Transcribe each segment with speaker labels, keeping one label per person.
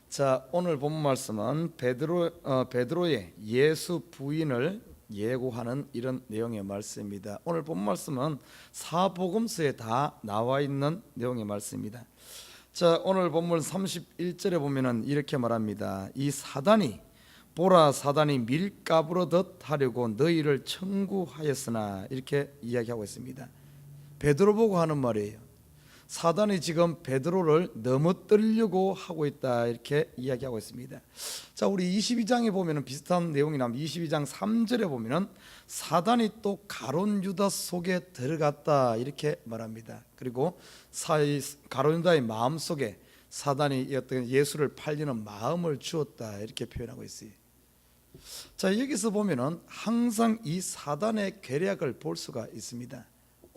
Speaker 1: 자, 오늘 본 말씀은 베드로의 예수 부인을 예고하는 이런 내용의 말씀입니다. 오늘 본 말씀은 사복음서에 다 나와 있는 내용의 말씀입니다. 자, 오늘 본문 31절에 보면은 이렇게 말합니다. 이 사단이 보라, 사단이 밀가부르듯 하려고 너희를 청구하였으나, 이렇게 이야기하고 있습니다. 베드로 보고 하는 말이에요. 사단이 지금 베드로를 넘어뜨리려고 하고 있다, 이렇게 이야기하고 있습니다. 자, 우리 22장에 보면 비슷한 내용이 나옵니다. 22장 3절에 보면 사단이 또 가룟 유다 속에 들어갔다, 이렇게 말합니다. 그리고 가룟 유다의 마음 속에 사단이 예수를 팔리는 마음을 주었다, 이렇게 표현하고 있어요. 자, 여기서 보면 항상 이 사단의 계략을 볼 수가 있습니다.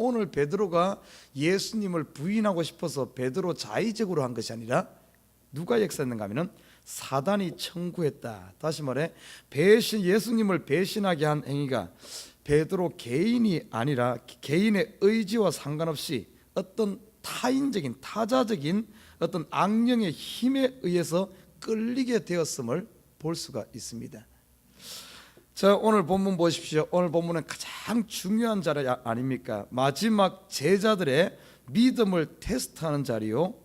Speaker 1: 오늘 베드로가 예수님을 부인하고 싶어서 베드로 자의적으로 한 것이 아니라 누가 역사했는가 하면 사단이 청구했다. 다시 말해 예수님을 배신하게 한 행위가 베드로 개인이 아니라 개인의 의지와 상관없이 어떤 타자적인 어떤 악령의 힘에 의해서 끌리게 되었음을 볼 수가 있습니다. 자, 오늘 본문 보십시오. 오늘 본문은 가장 중요한 자리 아닙니까? 마지막 제자들의 믿음을 테스트하는 자리요,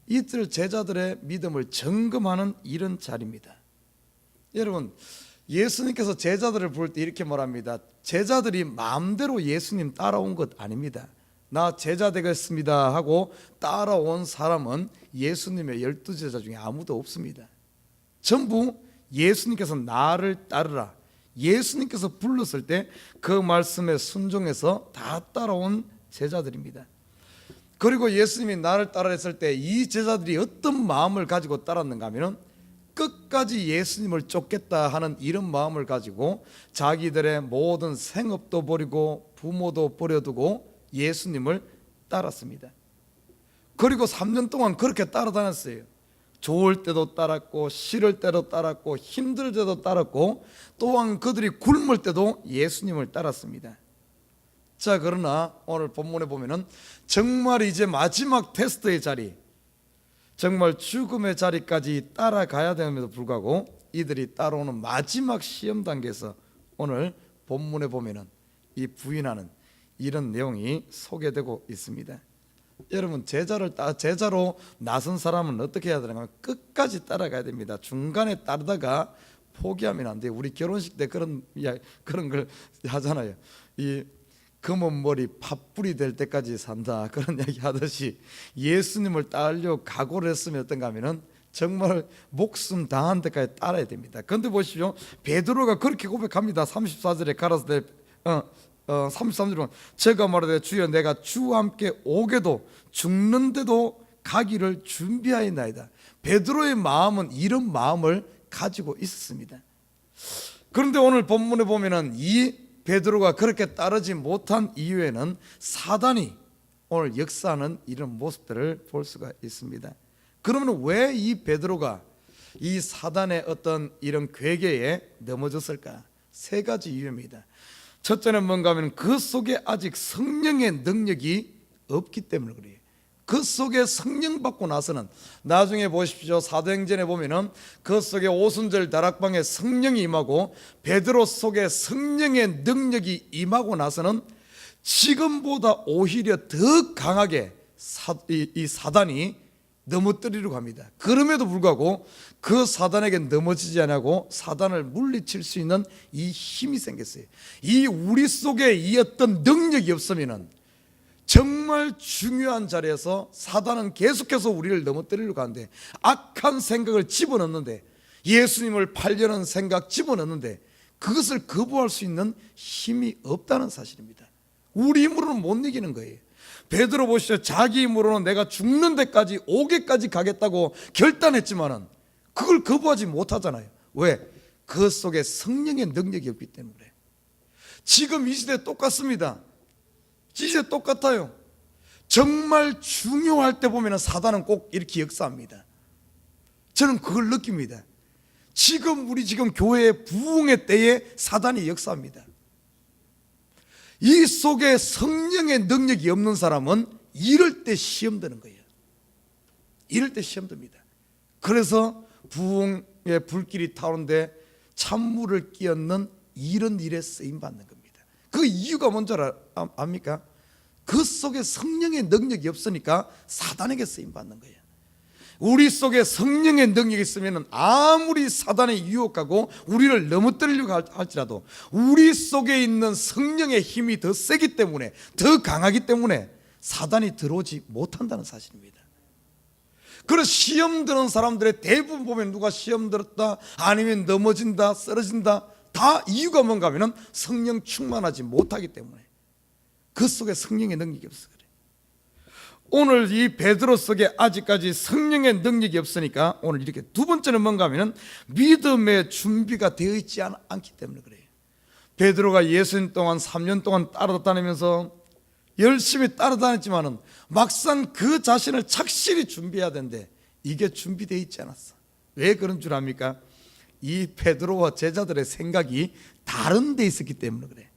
Speaker 1: 이들 제자들의 믿음을 점검하는 이런 자리입니다. 여러분, 예수님께서 제자들을 부를 때 이렇게 말합니다. 제자들이 마음대로 예수님 따라온 것 아닙니다. 나 제자 되겠습니다 하고 따라온 사람은 예수님의 12제자 중에 아무도 없습니다. 전부 예수님께서 나를 따르라, 예수님께서 불렀을 때 그 말씀에 순종해서 다 따라온 제자들입니다. 그리고 예수님이 나를 따르라 했을 때 이 제자들이 어떤 마음을 가지고 따랐는가 하면 끝까지 예수님을 쫓겠다 하는 이런 마음을 가지고 자기들의 모든 생업도 버리고 부모도 버려두고 예수님을 따랐습니다. 그리고 3년 동안 그렇게 따라다녔어요. 좋을 때도 따랐고 싫을 때도 따랐고 힘들 때도 따랐고 또한 그들이 굶을 때도 예수님을 따랐습니다. 자, 그러나 오늘 본문에 보면은 정말 이제 마지막 테스트의 자리, 정말 죽음의 자리까지 따라가야 됨에도 불구하고 이들이 따라오는 마지막 시험 단계에서 오늘 본문에 보면은 이 부인하는 이런 내용이 소개되고 있습니다. 여러분, 제자로 나선 사람은 어떻게 해야 되는가 하면 끝까지 따라가야 됩니다. 중간에 따르다가 포기하면 안 돼요. 우리 결혼식 때 그런 걸 하잖아요. 이 검은 머리 팥불이 될 때까지 산다, 그런 이야기 하듯이 예수님을 따르려고 각오를 했으면 어떤가 하면은 정말 목숨 다한 데까지 따라야 됩니다. 그런데 보십시오, 베드로가 그렇게 고백합니다. 34절에 가라사대 33절은 제가 말하되 주여 내가 주와 함께 오게도 죽는데도 가기를 준비하였나이다. 베드로의 마음은 이런 마음을 가지고 있었습니다. 그런데 오늘 본문에 보면은 이 베드로가 그렇게 따르지 못한 이유에는 사단이 오늘 역사하는 이런 모습들을 볼 수가 있습니다. 그러면 왜 이 베드로가 이 사단의 어떤 이런 괴계에 넘어졌을까? 세 가지 이유입니다. 첫째는 뭔가 하면 그 속에 아직 성령의 능력이 없기 때문에 그래요. 그 속에 성령 받고 나서는, 나중에 보십시오, 사도행전에 보면은 그 속에 오순절 다락방에 성령이 임하고 베드로 속에 성령의 능력이 임하고 나서는 지금보다 오히려 더 강하게 이 사단이 넘어뜨리려고 합니다. 그럼에도 불구하고 그 사단에게 넘어지지 않고 사단을 물리칠 수 있는 이 힘이 생겼어요. 이 우리 속에 이 어떤 능력이 없으면은 정말 중요한 자리에서 사단은 계속해서 우리를 넘어뜨리려고 하는데, 악한 생각을 집어넣는데, 예수님을 팔려는 생각 집어넣는데 그것을 거부할 수 있는 힘이 없다는 사실입니다. 우리 힘으로는 못 이기는 거예요. 베드로 보시죠. 자기 힘으로는 내가 죽는 데까지 오게까지 가겠다고 결단했지만은 그걸 거부하지 못하잖아요. 왜? 그 속에 성령의 능력이 없기 때문에. 지금 이 시대 똑같습니다. 이 시대 똑같아요. 정말 중요할 때 보면 사단은 꼭 이렇게 역사합니다. 저는 그걸 느낍니다. 우리 교회의 부흥의 때에 사단이 역사합니다. 이 속에 성령의 능력이 없는 사람은 이럴 때 시험되는 거예요. 이럴 때 시험됩니다. 그래서 부흥의 불길이 타오는데 찬물을 끼얹는 이런 일에 쓰임 받는 겁니다. 그 이유가 뭔지 압니까? 그 속에 성령의 능력이 없으니까 사단에게 쓰임 받는 거예요. 우리 속에 성령의 능력이 있으면 아무리 사단의 유혹하고 우리를 넘어뜨리려고 할지라도 우리 속에 있는 성령의 힘이 더 세기 때문에, 더 강하기 때문에 사단이 들어오지 못한다는 사실입니다. 그래서 시험 드는 사람들의 대부분 보면 누가 시험 들었다, 아니면 넘어진다, 쓰러진다, 다 이유가 뭔가 하면 성령 충만하지 못하기 때문에, 그 속에 성령의 능력이 없어 그래. 오늘 이 베드로 속에 아직까지 성령의 능력이 없으니까 오늘 이렇게 두 번째는 뭔가 하면 믿음의 준비가 되어 있지 않기 때문에 그래요. 베드로가 예수님 동안 3년 동안 따라다니면서 열심히 따라다녔지만은 막상 그 자신을 착실히 준비해야 되는데 이게 준비되어 있지 않았어. 왜 그런 줄 압니까? 이 베드로와 제자들의 생각이 다른 데 있었기 때문에 그래.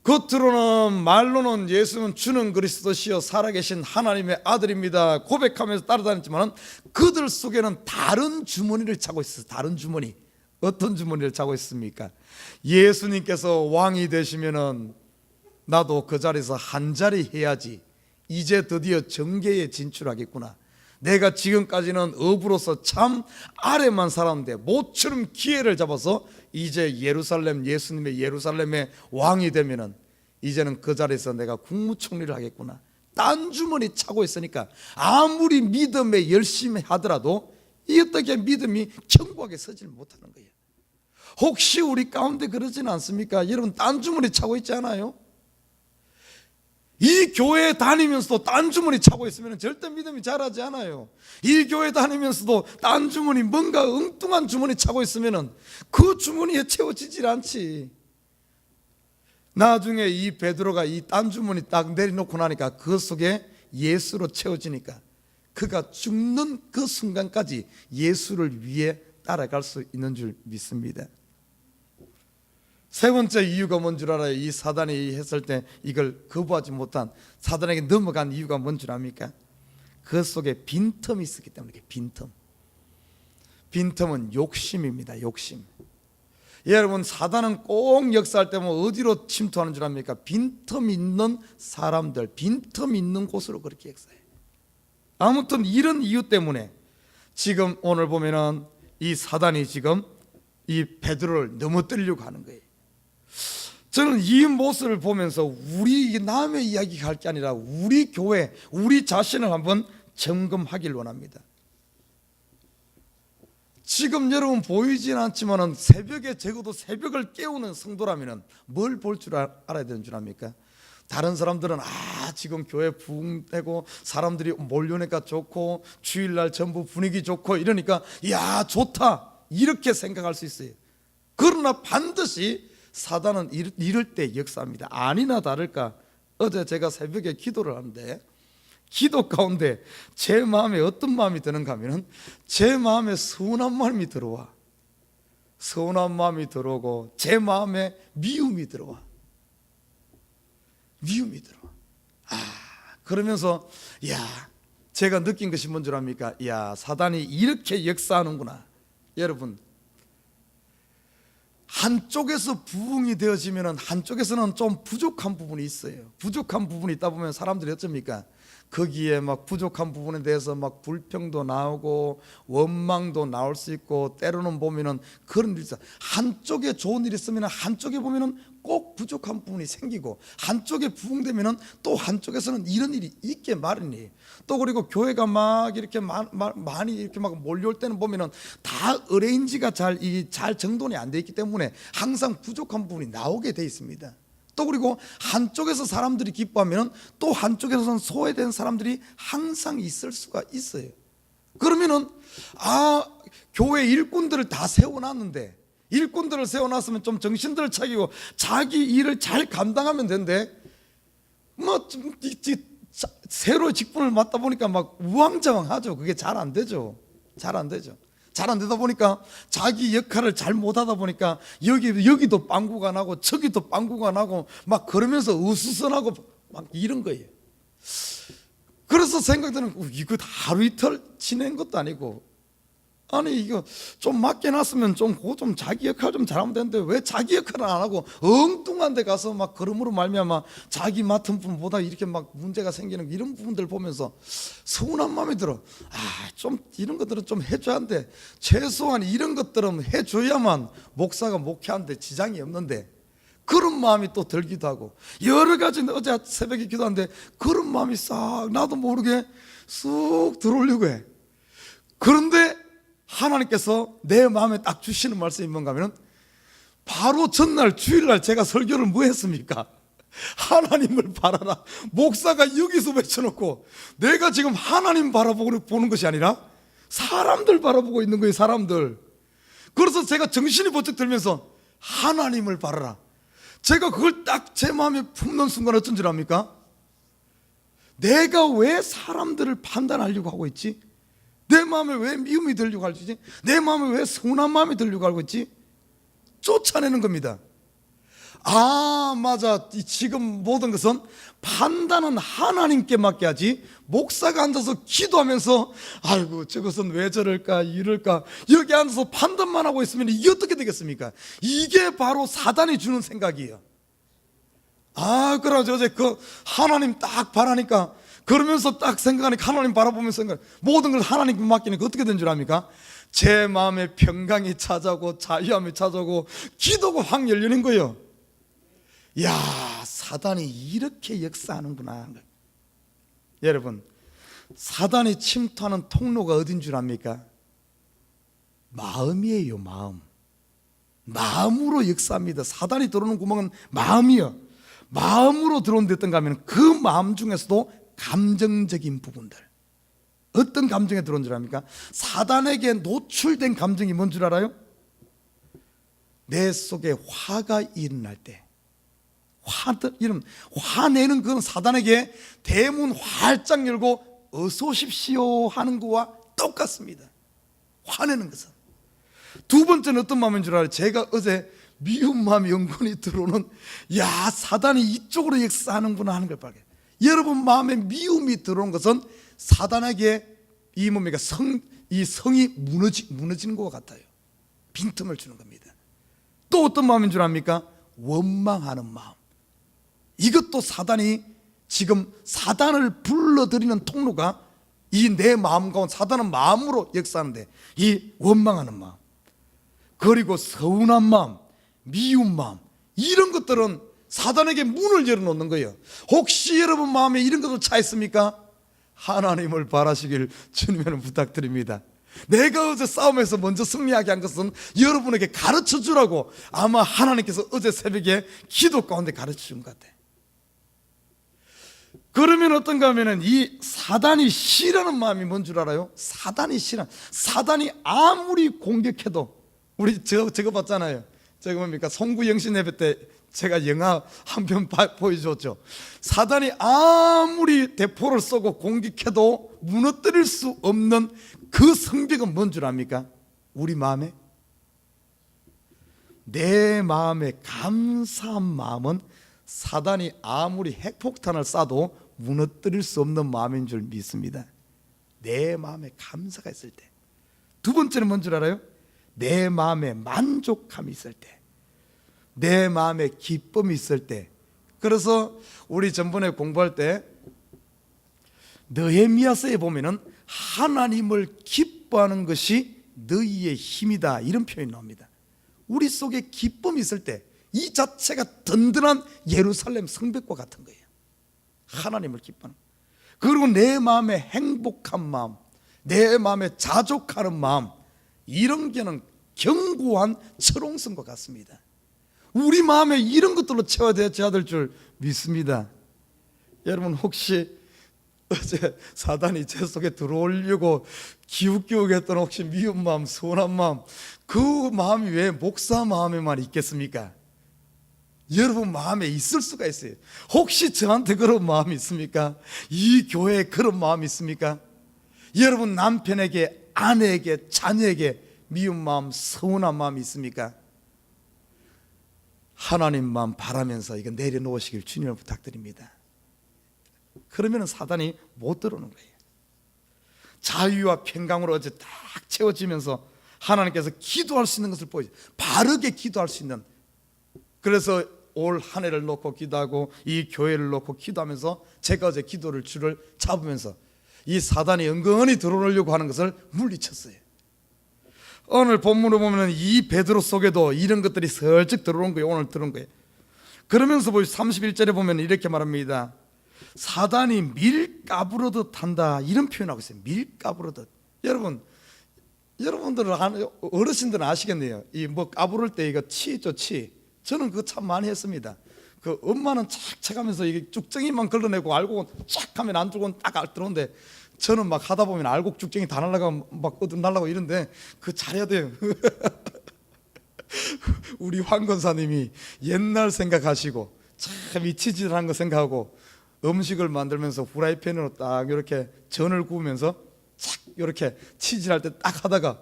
Speaker 1: 겉으로는 말로는 예수는 주는 그리스도시요 살아계신 하나님의 아들입니다 고백하면서 따라다녔지만 그들 속에는 다른 주머니를 차고 있었어요. 다른 주머니. 어떤 주머니를 차고 있습니까? 예수님께서 왕이 되시면은 나도 그 자리에서 한 자리 해야지. 이제 드디어 정계에 진출하겠구나. 내가 지금까지는 어부로서 참 아래만 살았는데 모처럼 기회를 잡아서 이제 예루살렘, 예수님의 예루살렘의 왕이 되면은 이제는 그 자리에서 내가 국무총리를 하겠구나. 딴 주머니 차고 있으니까 아무리 믿음에 열심히 하더라도 이 어떻게 믿음이 견고하게 서질 못하는 거예요. 혹시 우리 가운데 그러지는 않습니까? 여러분 딴 주머니 차고 있지 않아요? 이 교회 다니면서도 딴 주머니 차고 있으면 절대 믿음이 자라지 않아요. 이 교회 다니면서도 딴 주머니, 뭔가 엉뚱한 주머니 차고 있으면 그 주머니에 채워지질 않지. 나중에 이 베드로가 이 딴 주머니 딱 내려놓고 나니까 그 속에 예수로 채워지니까 그가 죽는 그 순간까지 예수를 위해 따라갈 수 있는 줄 믿습니다. 세 번째 이유가 뭔 줄 알아요? 이 사단이 했을 때 이걸 거부하지 못한, 사단에게 넘어간 이유가 뭔 줄 압니까? 그 속에 빈틈이 있었기 때문에. 빈틈. 빈틈은 욕심입니다. 욕심. 여러분 사단은 꼭 역사할 때 뭐 어디로 침투하는 줄 압니까? 빈틈 있는 사람들, 빈틈 있는 곳으로 그렇게 역사해요. 아무튼 이런 이유 때문에 지금 오늘 보면은 이 사단이 지금 이 베드로를 넘어뜨리려고 하는 거예요. 저는 이 모습을 보면서 우리 남의 이야기 할 게 아니라 우리 교회, 우리 자신을 한번 점검하길 원합니다. 지금 여러분 보이진 않지만 새벽에 적어도 새벽을 깨우는 성도라면 뭘 볼 줄 알아야 되는 줄 압니까? 다른 사람들은 지금 교회 부흥되고 사람들이 몰려오니까 좋고 주일날 전부 분위기 좋고 이러니까 야 좋다 이렇게 생각할 수 있어요. 그러나 반드시 사단은 이럴 때 역사합니다. 아니나 다를까 어제 제가 새벽에 기도를 하는데 기도 가운데 제 마음에 어떤 마음이 드는가 하면 제 마음에 서운한 마음이 들어와. 서운한 마음이 들어오고 제 마음에 미움이 들어와. 미움이 들어와. 그러면서 제가 느낀 것이 뭔 줄 압니까? 사단이 이렇게 역사하는구나. 여러분 한쪽에서 부흥이 되어지면 한쪽에서는 좀 부족한 부분이 있어요. 부족한 부분이 있다 보면 사람들이 어쩝니까? 거기에 막 부족한 부분에 대해서 막 불평도 나오고 원망도 나올 수 있고 때로는 보면은 그런 일이 있어요. 한쪽에 좋은 일이 있으면 한쪽에 보면은 꼭 부족한 부분이 생기고 한쪽에 부흥되면은 또 한쪽에서는 이런 일이 있게 마련이에요. 또 그리고 교회가 막 이렇게 많이 이렇게 막 몰려올 때는 보면은 다 어레인지가 잘 정돈이 안 돼 있기 때문에 항상 부족한 부분이 나오게 돼 있습니다. 또 그리고 한쪽에서 사람들이 기뻐하면 또 한쪽에서는 소외된 사람들이 항상 있을 수가 있어요. 그러면은 교회 일꾼들을 다 세워놨는데 일꾼들을 세워놨으면 좀 정신들을 차리고 자기 일을 잘 감당하면 된대. 새로 직분을 맡다 보니까 막 우왕좌왕하죠. 그게 잘 안 되죠. 잘 안 되다 보니까 자기 역할을 잘 못하다 보니까 여기도 빵꾸가 나고 저기도 빵꾸가 나고 막 그러면서 으스스하고 막 이런 거예요. 그래서 생각되는 이거 하루 이틀 지낸 것도 아니고 아니 이거 좀 맡겨놨으면 좀 자기 역할 좀 잘하면 되는데 왜 자기 역할을 안 하고 엉뚱한 데 가서 막 그러므로 말미암아 자기 맡은 부분보다 이렇게 막 문제가 생기는 이런 부분들 보면서 서운한 마음이 들어. 좀 이런 것들은 좀 해줘야 하는데 최소한 이런 것들은 해줘야만 목사가 목회하는데 지장이 없는데 그런 마음이 또 들기도 하고 여러 가지. 어제 새벽에 기도하는데 그런 마음이 싹 나도 모르게 쑥 들어오려고 해. 그런데 하나님께서 내 마음에 딱 주시는 말씀이 뭔가 하면 바로 전날 주일날 제가 설교를 뭐 했습니까? 하나님을 바라라. 목사가 여기서 외쳐놓고 내가 지금 하나님 바라보고 보는 것이 아니라 사람들 바라보고 있는 거예요. 사람들. 그래서 제가 정신이 번쩍 들면서 하나님을 바라라. 제가 그걸 딱 제 마음에 품는 순간 어쩐 줄 압니까? 내가 왜 사람들을 판단하려고 하고 있지? 내 마음에 왜 미움이 들려고 하지? 내 마음에 왜 서운한 마음이 들려고 하고 있지? 쫓아내는 겁니다. 맞아. 지금 모든 것은 판단은 하나님께 맡겨야지. 목사가 앉아서 기도하면서 아이고 저것은 왜 저럴까 이럴까 여기 앉아서 판단만 하고 있으면 이게 어떻게 되겠습니까? 이게 바로 사단이 주는 생각이에요. 그러죠. 어제 그 하나님 딱 바라니까 그러면서 딱 생각하니까 하나님 바라보면서 모든 걸 하나님께 맡기니까 어떻게 된 줄 압니까? 제 마음에 평강이 찾아오고 자유함이 찾아오고 기도가 확 열리는 거예요. 야, 사단이 이렇게 역사하는구나. 여러분, 사단이 침투하는 통로가 어딘 줄 압니까? 마음이에요. 마음으로 역사합니다. 사단이 들어오는 구멍은 마음이요. 마음으로 들어온다 어떤가 하면 그 마음 중에서도 감정적인 부분들. 어떤 감정에 들어온 줄 압니까? 사단에게 노출된 감정이 뭔 줄 알아요? 내 속에 화가 일어날 때 화내는 그건 사단에게 대문 활짝 열고 어서 오십시오 하는 거와 똑같습니다. 화내는 것은. 두 번째는 어떤 마음인 줄 알아요? 제가 어제 미운 마음이 영원히 들어오는 사단이 이쪽으로 역사하는구나 하는 걸 발견해요. 여러분 마음에 미움이 들어오는 것은 사단에게 이 성이 무너지는 것 같아요. 빈틈을 주는 겁니다. 또 어떤 마음인 줄 압니까? 원망하는 마음. 이것도 사단이 지금 사단을 불러들이는 통로가 이 내 마음 가운데 사단은 마음으로 역사하는데 이 원망하는 마음 그리고 서운한 마음 미운 마음 이런 것들은 사단에게 문을 열어놓는 거예요. 혹시 여러분 마음에 이런 것도 차 있습니까? 하나님을 바라시길 주님을 부탁드립니다. 내가 어제 싸움에서 먼저 승리하게 한 것은 여러분에게 가르쳐 주라고 아마 하나님께서 어제 새벽에 기도 가운데 가르쳐 준 것 같아요. 그러면 어떤가 하면은 이 사단이 싫어하는 마음이 뭔 줄 알아요? 사단이 아무리 공격해도 우리 저거 봤잖아요. 저거 뭡니까? 송구영신 예배 때 제가 영화 한 편 보여줬죠. 사단이 아무리 대포를 쏘고 공격해도 무너뜨릴 수 없는 그 성벽은 뭔 줄 압니까? 우리 마음에 내 마음에 감사한 마음은 사단이 아무리 핵폭탄을 쏴도 무너뜨릴 수 없는 마음인 줄 믿습니다. 내 마음에 감사가 있을 때. 두 번째는 뭔 줄 알아요? 내 마음에 만족함이 있을 때, 내 마음에 기쁨이 있을 때. 그래서 우리 전번에 공부할 때 느헤미야서에 보면은 하나님을 기뻐하는 것이 너희의 힘이다 이런 표현이 나옵니다. 우리 속에 기쁨이 있을 때 이 자체가 든든한 예루살렘 성벽과 같은 거예요. 하나님을 기뻐하는. 그리고 내 마음에 행복한 마음, 내 마음에 자족하는 마음, 이런 게는 견고한 철옹성과 같습니다. 우리 마음에 이런 것들로 채워져야 될 줄 믿습니다. 여러분 혹시 어제 사단이 제 속에 들어오려고 기웃기웃했던 혹시 미운 마음, 서운한 마음, 그 마음이 왜 목사 마음에만 있겠습니까? 여러분 마음에 있을 수가 있어요. 혹시 저한테 그런 마음이 있습니까? 이 교회에 그런 마음이 있습니까? 여러분 남편에게, 아내에게, 자녀에게 미운 마음, 서운한 마음이 있습니까? 하나님만 바라면서 이거 내려놓으시길 주님을 부탁드립니다. 그러면 사단이 못 들어오는 거예요. 자유와 평강으로 어제 딱 채워지면서 하나님께서 기도할 수 있는 것을 보여줘, 바르게 기도할 수 있는. 그래서 올 한 해를 놓고 기도하고 이 교회를 놓고 기도하면서 제가 어제 기도를 줄을 잡으면서 이 사단이 은근히 들어오려고 하는 것을 물리쳤어요. 오늘 본문을 보면 이 베드로 속에도 이런 것들이 슬쩍 들어온 거예요. 오늘 들어온 거예요. 그러면서 31절에 보면 이렇게 말합니다. 사단이 밀가부르듯 한다, 이런 표현하고 있어요. 밀가부르듯. 여러분들은 어르신들은 아시겠네요. 이 뭐 까부를 때 이거 치 있죠, 치. 저는 그거 참 많이 했습니다. 그 엄마는 착착 하면서 이게 쭉정이만 걸러내고 알곡은 쫙 하면 안쪽은 딱 들어오는데, 저는 막 하다 보면 알곡 쭉정이 다 날아가면 막 날아가고 이런데 그거 잘해야 돼요. 우리 황 권사님이 옛날 생각하시고 참 이 치질한 거 생각하고 음식을 만들면서 후라이팬으로 딱 이렇게 전을 구우면서 착 이렇게 치질할 때 딱 하다가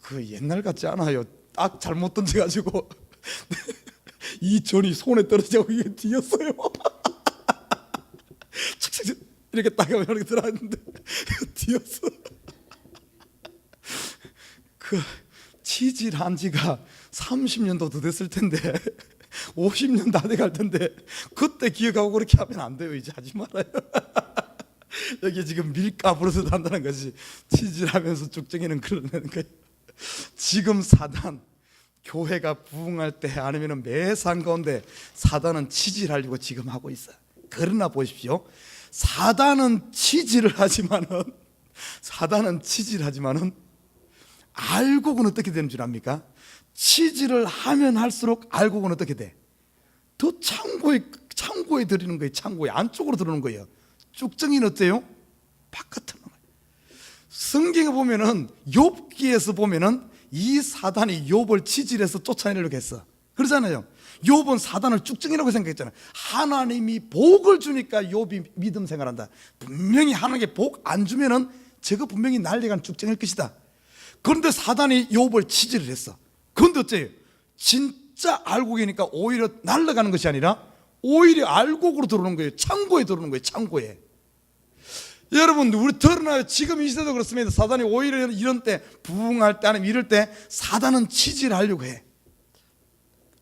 Speaker 1: 그 옛날 같지 않아요. 딱 잘못 던져가지고 이 전이 손에 떨어지고 이게 뒤었어요. 착착 이렇게 딱 하면 이렇게 들어갔는데 뒤었어. 그 치질한 지가 30년도 더 됐을 텐데 50년 다 돼갈 텐데 그때 기억하고 그렇게 하면 안 돼요. 이제 하지 말아요. 여기 지금 밀가부르듯 한다는 것이 치질하면서 쭉정이는 걸어내는 거예요. 지금 사단, 교회가 부흥할 때 아니면 매상 가운데 사단은 치질하려고 지금 하고 있어요. 그러나 보십시오, 사단은 치질하지만은 알곡은 어떻게 되는 줄 압니까? 치질을 하면 할수록 알곡은 어떻게 돼? 더 창고에 들이는 거예요. 창고에 안쪽으로 들어오는 거예요. 쭉정이는 어때요? 바깥으로. 성경에 보면은 욥기에서 보면은 이 사단이 욥을 치질해서 쫓아내려고 했어. 그러잖아요. 욥은 사단을 쭉정이라고 생각했잖아요. 하나님이 복을 주니까 욥이 믿음 생활한다. 분명히 하나님께 복 안 주면은 저거 분명히 난리가 쭉정일 것이다. 그런데 사단이 욥을 치질을 했어. 그런데 어째요? 진짜 알곡이니까 오히려 날아가는 것이 아니라 오히려 알곡으로 들어오는 거예요. 창고에 들어오는 거예요. 창고에. 여러분, 우리 드러나요. 지금 이 시대도 그렇습니다. 사단이 오히려 이런 때, 부흥할 때 아니면 이럴 때 사단은 치질하려고 해.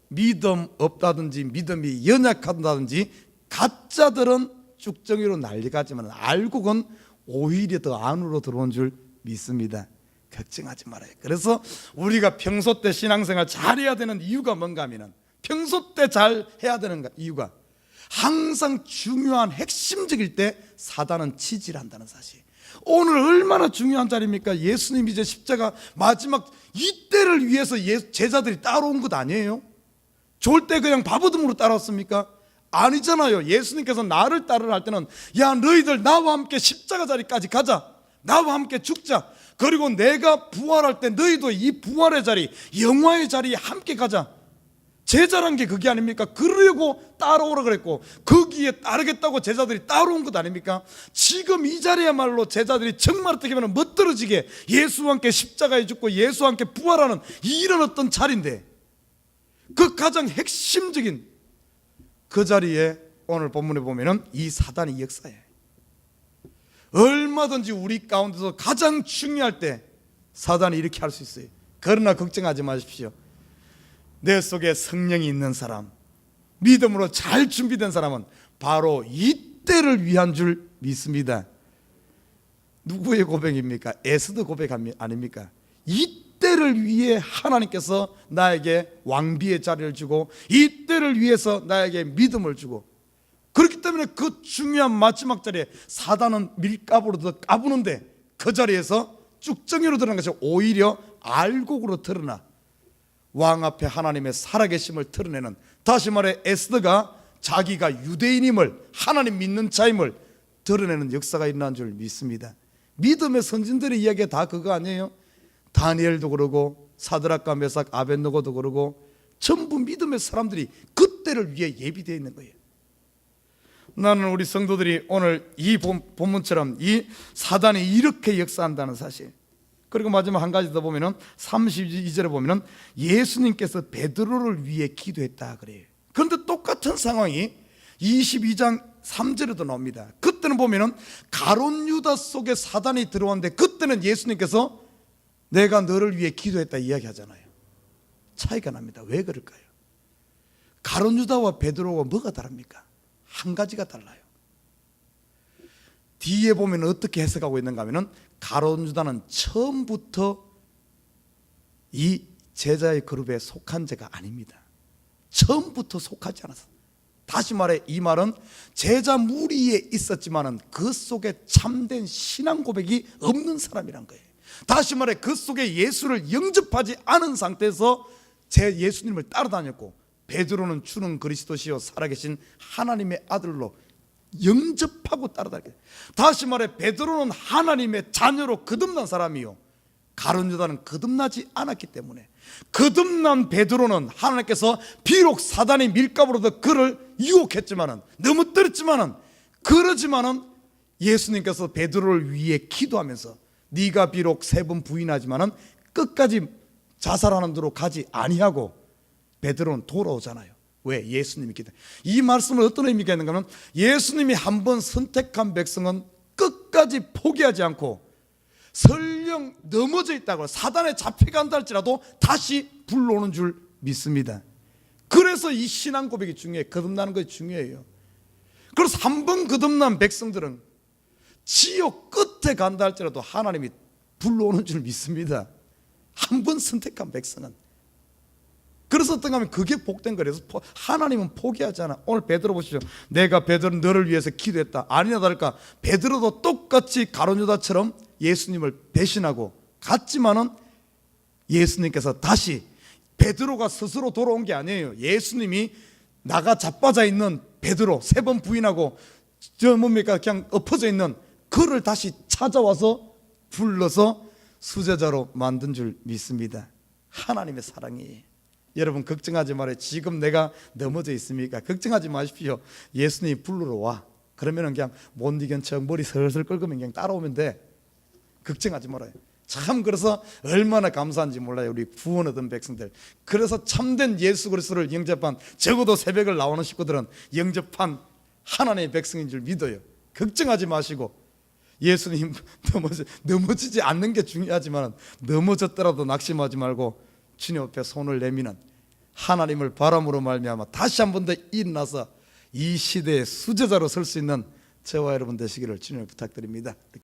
Speaker 1: 믿음 없다든지 믿음이 연약하다든지 가짜들은 쭉정이로 난리가지만 알곡은 오히려 더 안으로 들어온 줄 믿습니다. 걱정하지 말아요. 그래서 우리가 평소 때 신앙생활 잘해야 되는 이유가 뭔가 하면, 평소 때 잘 해야 되는 이유가 항상 중요한 핵심적일 때 사단은 치질한다는 사실. 오늘 얼마나 중요한 자리입니까? 예수님 이제 십자가 마지막 이때를 위해서 제자들이 따라온 것 아니에요? 좋을 때 그냥 바보듬으로 따라왔습니까? 아니잖아요. 예수님께서 나를 따르라 할 때는, 야, 너희들 나와 함께 십자가 자리까지 가자, 나와 함께 죽자, 그리고 내가 부활할 때 너희도 이 부활의 자리, 영화의 자리에 함께 가자. 제자란 게 그게 아닙니까? 그러려고 따라오라 그랬고 거기에 따르겠다고 제자들이 따라온 것 아닙니까? 지금 이 자리야말로 제자들이 정말 어떻게 보면 멋들어지게 예수와 함께 십자가에 죽고 예수와 함께 부활하는 이런 어떤 자리인데, 그 가장 핵심적인 그 자리에 오늘 본문에 보면은 이 사단이 역사해. 얼마든지 우리 가운데서 가장 중요할 때 사단이 이렇게 할 수 있어요. 그러나 걱정하지 마십시오. 내 속에 성령이 있는 사람, 믿음으로 잘 준비된 사람은 바로 이때를 위한 줄 믿습니다. 누구의 고백입니까? 에스더 고백 아닙니까? 이때를 위해 하나님께서 나에게 왕비의 자리를 주고 이때를 위해서 나에게 믿음을 주고, 그렇기 때문에 그 중요한 마지막 자리에 사단은 밀가부로 까부는데 그 자리에서 쭉정이로 드러난 것이 오히려 알곡으로 드러나 왕 앞에 하나님의 살아계심을 드러내는, 다시 말해 에스더가 자기가 유대인임을, 하나님 믿는 자임을 드러내는 역사가 일어난 줄 믿습니다. 믿음의 선진들의 이야기가 다 그거 아니에요? 다니엘도 그러고 사드락과 메삭 아벳느고도 그러고 전부 믿음의 사람들이 그때를 위해 예비되어 있는 거예요. 나는 우리 성도들이 오늘 이 본문처럼 이 사단이 이렇게 역사한다는 사실, 그리고 마지막 한 가지 더 보면은 32절에 보면은 예수님께서 베드로를 위해 기도했다 그래요. 그런데 똑같은 상황이 22장 3절에도 나옵니다. 그때 그때는 보면은 가룟 유다 속에 사단이 들어왔는데 그때는 예수님께서 내가 너를 위해 기도했다 이야기하잖아요. 차이가 납니다. 왜 그럴까요? 가룟 유다와 베드로가 뭐가 다릅니까? 한 가지가 달라요. 뒤에 보면 어떻게 해석하고 있는가 하면은 가룟 유다는 처음부터 이 제자의 그룹에 속한 자가 아닙니다. 처음부터 속하지 않았어. 다시 말해 이 말은 제자 무리에 있었지만은 그 속에 참된 신앙 고백이 없는 사람이란 거예요. 다시 말해 그 속에 예수를 영접하지 않은 상태에서 제 예수님을 따라다녔고, 베드로는 주는 그리스도시요 살아계신 하나님의 아들로 영접하고 따라다녔어요. 다시 말해 베드로는 하나님의 자녀로 거듭난 사람이요, 가룟 유다는 거듭나지 않았기 때문에 거듭난 베드로는 하나님께서 비록 사단이 밀가부로도 그를 유혹했지만은 넘어뜨렸지만은 그러지만은 예수님께서 베드로를 위해 기도하면서 네가 비록 3번 부인하지만은 끝까지 자살하는 대로 가지 아니하고 베드로는 돌아오잖아요. 왜? 예수님이 기도. 이 말씀은 어떤 의미가 있는가 하면 예수님이 한번 선택한 백성은 끝까지 포기하지 않고 설령 넘어져 있다고 사단에 잡혀간다 할지라도 다시 불러오는 줄 믿습니다. 그래서 이 신앙 고백이 중요해요. 거듭나는 것이 중요해요. 그래서 한번 거듭난 백성들은 지옥 끝에 간다 할지라도 하나님이 불러오는 줄 믿습니다. 한번 선택한 백성은. 그래서 어떤가 하면 그게 복된 거예요. 그래서 하나님은 포기하지 않아. 오늘 베드로 보십시오. 내가 베드로 너를 위해서 기도했다. 아니나 다를까 베드로도 똑같이 가룟 유다처럼 예수님을 배신하고 갔지만은 예수님께서 다시, 베드로가 스스로 돌아온 게 아니에요. 예수님이 나가 자빠져 있는 베드로 3번 부인하고 저 뭡니까 그냥 엎어져 있는 그를 다시 찾아와서 불러서 수제자로 만든 줄 믿습니다. 하나님의 사랑이. 여러분 걱정하지 말아요. 지금 내가 넘어져 있습니까? 걱정하지 마십시오. 예수님이 부르러 와. 그러면 그냥 못 이긴 척 머리 슬슬 긁으면 그냥 따라오면 돼. 걱정하지 말아요. 참 그래서 얼마나 감사한지 몰라요. 우리 구원 얻은 백성들. 그래서 참된 예수 그리스도를 영접한, 적어도 새벽을 나오는 식구들은 영접한 하나님의 백성인 줄 믿어요. 걱정하지 마시고 예수님 넘어지지 않는 게 중요하지만 넘어졌더라도 낙심하지 말고 주님 앞에 손을 내미는 하나님을 바람으로 말미암아 다시 한 번 더 일어나서 이 시대의 수제자로 설 수 있는 저와 여러분 되시기를 주님을 부탁드립니다.